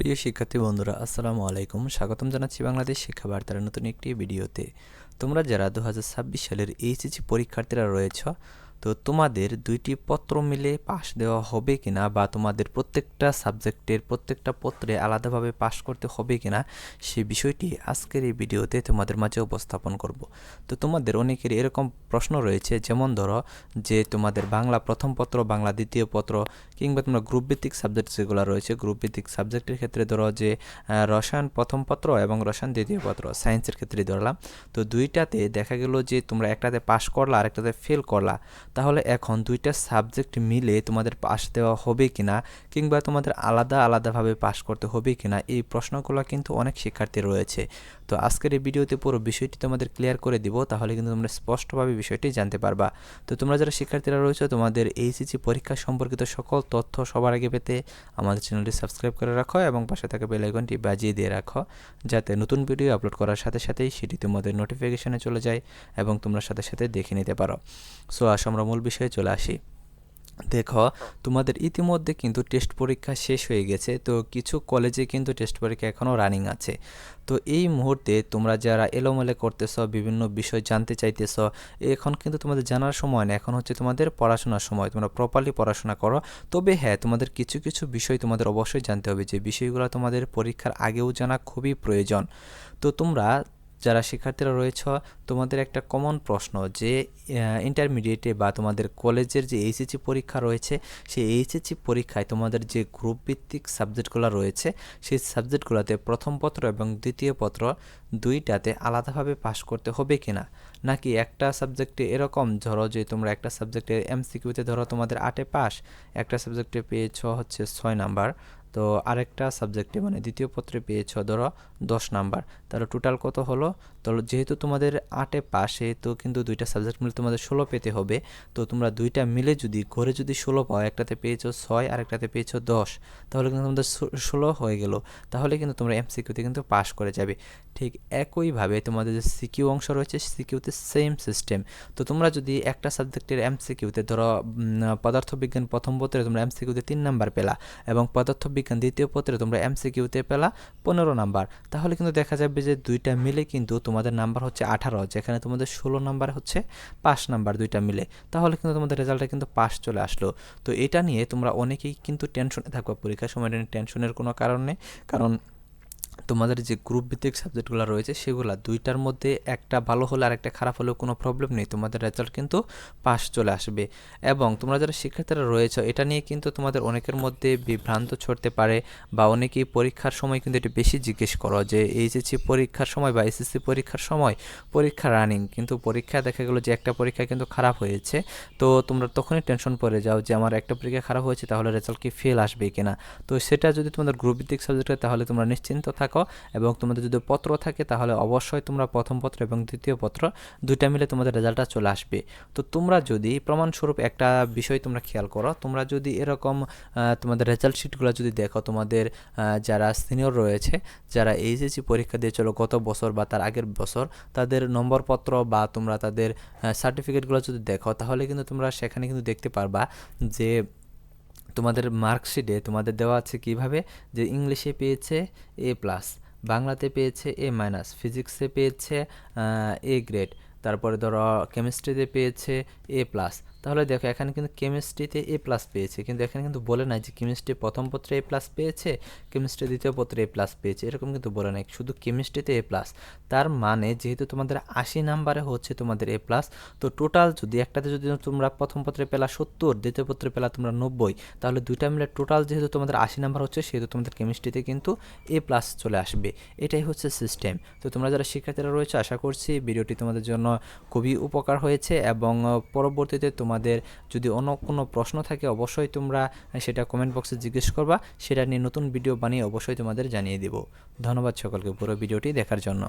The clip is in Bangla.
প্রিয় শিক্ষার্থী বন্ধুরা, আসসালামু আলাইকুম। স্বাগতম জানাচ্ছি বাংলাদেশ শিক্ষা বার্তার নতুন একটি ভিডিওতে। তোমরা যারা 2026 সালের এইচএসসি পরীক্ষার্থীরা রয়েছ, তো তোমাদের দুইটি পত্র মিলে পাশ দেওয়া হবে কিনা বা তোমাদের প্রত্যেকটা সাবজেক্টের প্রত্যেকটা পত্রে আলাদাভাবে পাশ করতে হবে কিনা সেই বিষয়টি আজকের এই ভিডিওতে তোমাদের মাঝে উপস্থাপন করব। তো তোমাদের অনেকের এরকম প্রশ্ন রয়েছে, যেমন ধরো যে তোমাদের বাংলা প্রথম পত্র, বাংলা দ্বিতীয় পত্র, কিংবা তোমরা গ্রুপ ভিত্তিক সাবজেক্ট যেগুলো রয়েছে, গ্রুপ ভিত্তিক সাবজেক্টের ক্ষেত্রে ধরো যে রসায়ন প্রথম পত্র এবং রসায়ন দ্বিতীয় পত্র, সায়েন্সের ক্ষেত্রে ধরলাম। তো দুইটাতে দেখা গেল যে তোমরা একটাতে পাশ করলা আর একটাতে ফেল করলা, তাহলে এখন দুইটা সাবজেক্ট মিলে তোমাদের পাশ দেওয়া হবে কিনা কিংবা তোমাদের আলাদা আলাদাভাবে পাশ করতে হবে কিনা, এই প্রশ্নগুলো কিন্তু অনেক শিক্ষার্থী রয়েছে। তো আজকের এই ভিডিওতে পুরো বিষয়টি তোমাদের ক্লিয়ার করে দিব, তাহলে কিন্তু তোমরা স্পষ্টভাবে বিষয়টি জানতে পারবা। তো তোমরা যারা শিক্ষার্থীরা রয়েছে, তোমাদের এইচএসসি পরীক্ষা সম্পর্কিত সকল তথ্য সবার আগে পেতে আমাদের চ্যানেলটি সাবস্ক্রাইব করে রাখো এবং পাশে থাকা বেল আইকনটি বাজিয়ে দিয়ে রাখো, যাতে নতুন ভিডিও আপলোড করার সাথে সাথেই সেটি তোমাদের নোটিফিকেশনে চলে যায় এবং তোমরা সাথে সাথে দেখে নিতে পারো। সো আমরা মূল বিষয়ে চলে আসি। দেখো, তোমাদের ইতিমধ্যে কিন্তু টেস্ট পরীক্ষা শেষ হয়ে গেছে, তো কিছু কলেজে কিন্তু টেস্ট পরীক্ষা এখনও রানিং আছে। তো এই মুহূর্তে তোমরা যারা এলোমেলো করতেছ, বিভিন্ন বিষয় জানতে চাইতেছ, এখন কিন্তু তোমাদের জানার সময় না, এখন হচ্ছে তোমাদের পড়াশোনার সময়। তোমরা প্রপারলি পড়াশোনা করো। তবে হ্যাঁ, তোমাদের কিছু কিছু বিষয় তোমাদের অবশ্যই জানতে হবে, যে বিষয়গুলো তোমাদের পরীক্ষার আগেও জানা খুবই প্রয়োজন। তো তোমরা যারা শিক্ষার্থীরা রয়েছ, তোমাদের একটা কমন প্রশ্ন যে ইন্টারমিডিয়েটে বা তোমাদের কলেজের যে এইচএসসি পরীক্ষা রয়েছে, সেই এইচএসসি পরীক্ষায় তোমাদের যে গ্রুপ ভিত্তিক সাবজেক্টগুলো রয়েছে, সেই সাবজেক্টগুলোতে প্রথম পত্র এবং দ্বিতীয় পত্র দুইটাতে আলাদাভাবে পাশ করতে হবে কিনা, নাকি একটা সাবজেক্টে এরকম ধরো যে তোমরা একটা সাবজেক্টের এমসিকিউতে ধরো তোমাদের 8-এ পাস, একটা সাবজেক্টে পেয়েছ হচ্ছে 6 নাম্বার, তো আরেকটা সাবজেক্টে মানে দ্বিতীয় পত্রে পেয়েছ ধরো 10 নাম্বার, তাহলে টোটাল কত হলো? তো যেহেতু তোমাদের 8-এ পাস, সেহেতু কিন্তু দুইটা সাবজেক্ট মিলে তোমাদের 16 পেতে হবে। তো তোমরা দুইটা মিলে যদি ঘরে যদি 16 পাও, একটাতে পেয়েছো 6 আর একটাতে পেয়েছো 10, তাহলে কিন্তু তোমাদের 16 হয়ে গেল। তাহলে কিন্তু তোমরা এমসিকিউতে কিন্তু পাস করে যাবে। ঠিক একইভাবে তোমাদের যে সিকিউ অংশ রয়েছে, সিকিউতে সেম সিস্টেম। তো তোমরা যদি একটা সাবজেক্টের এমসিকিউতে ধরো পদার্থবিজ্ঞান প্রথম পত্রে তোমরা এমসিকিউতে 3 নাম্বার পেলা এবং পদার্থবিজ্ঞান দ্বিতীয় পত্রে তোমরা এমসিকিউতে পেলা 15 নাম্বার, তাহলে কিন্তু দেখা যাবে যে দুইটা মিলে কিন্তু তোমাদের নাম্বার হচ্ছে 18, যেখানে তোমাদের 16 নাম্বার হচ্ছে পাস নাম্বার দুইটা মিলে, তাহলে কিন্তু তোমাদের রেজাল্টে কিন্তু পাস চলে আসলো। তো এটা নিয়ে তোমরা অনেকেই কিন্তু টেনশনে থাকবে, পরীক্ষার সময় টেনশনের কোনো কারণ নেই, কারণ তোমাদের যে গ্রুপ ভিত্তিক সাবজেক্টগুলো রয়েছে সেগুলো দুইটার মধ্যে একটা ভালো হলে আর একটা খারাপ হলেও কোনো প্রবলেম নেই, তোমাদের রেজাল্ট কিন্তু পাস চলে আসবে। এবং তোমরা যারা শিক্ষার্থীরা রয়েছে, এটা নিয়ে কিন্তু তোমাদের অনেকের মধ্যে বিভ্রান্ত ছড়তে পারে, বা অনেকেই পরীক্ষার সময় কিন্তু এটা বেশি জিজ্ঞেস করো যে এইচএসসি পরীক্ষার সময় বা এসএসসি পরীক্ষার সময় পরীক্ষা রানিং, কিন্তু পরীক্ষা দেখা গেলো যে একটা পরীক্ষা কিন্তু খারাপ হয়েছে, তো তোমরা তখনই টেনশন পড়ে যাও যে আমার একটা পরীক্ষা খারাপ হয়েছে, তাহলে রেজাল্ট কি ফেল আসবে কিনা। তো সেটা যদি তোমাদের গ্রুপ ভিত্তিক সাবজেক্ট হয়, তাহলে তোমরা নিশ্চিন্ত থাকো। এবং তোমাদের যদি পত্র থাকে, তাহলে অবশ্যই তোমরা প্রথম পত্র এবং দ্বিতীয় পত্র দুইটা মিলে তোমাদের রেজাল্টটা চলে আসবে। তো তোমরা যদি প্রমাণস্বরূপ একটা বিষয় তোমরা খেয়াল করো, তোমরা যদি এরকম তোমাদের রেজাল্ট শিটগুলো যদি দেখো, তোমাদের যারা সিনিয়র রয়েছে, যারা এইচএসসি পরীক্ষা দিয়েছিল গত বছর বা তার আগের বছর, তাদের নম্বরপত্র বা তোমরা তাদের সার্টিফিকেটগুলো যদি দেখো, তাহলে কিন্তু তোমরা সেখানে কিন্তু দেখতে পারবা যে তোমাদের মার্কশিটে তোমাদের দেওয়া আছে কিভাবে, যে ইংলিশে পেয়েছে A+, বাংলাতে পেয়েছে A-, ফিজিক্সে পেয়েছে A গ্রেড, তারপরে ধরো কেমিস্ট্রিতে পেয়েছে A+। তাহলে দেখো এখানে কিন্তু কেমিস্ট্রিতে A+ পেয়েছে, কিন্তু এখানে কিন্তু বলে নাই যে কেমিস্ট্রি প্রথম পত্রে A+ পেয়েছে, কেমিস্ট্রি দ্বিতীয় পত্রে A+ পেয়েছে, এরকম কিন্তু বলে নাই, শুধু কেমিস্ট্রিতে A+। তার মানে যেহেতু তোমাদের 80 নাম্বারে হচ্ছে তোমাদের A+, তো টোটাল যদি একটাতে যদি তোমরা প্রথম পত্রে পেলা 70, দ্বিতীয় পত্রে পেলা তোমরা 90, তাহলে দুইটা মিলে টোটাল যেহেতু তোমাদের 80 নাম্বার হচ্ছে, সেহেতু তোমাদের কেমিস্ট্রিতে কিন্তু A+ চলে আসবে। এটাই হচ্ছে সিস্টেম। তো তোমরা যারা শিক্ষার্থীরা রয়েছে, আশা করছি ভিডিওটি তোমাদের জন্য খুবই উপকার হয়েছে, এবং পরবর্তীতে তোমাদের যদি অন্য কোনো প্রশ্ন থাকে, অবশ্যই তোমরা সেটা কমেন্ট বক্সে জিজ্ঞেস করবা, সেটা নিয়ে নতুন ভিডিও বানিয়ে অবশ্যই তোমাদের জানিয়ে দেব। ধন্যবাদ সকলকে পুরো ভিডিওটি দেখার জন্য।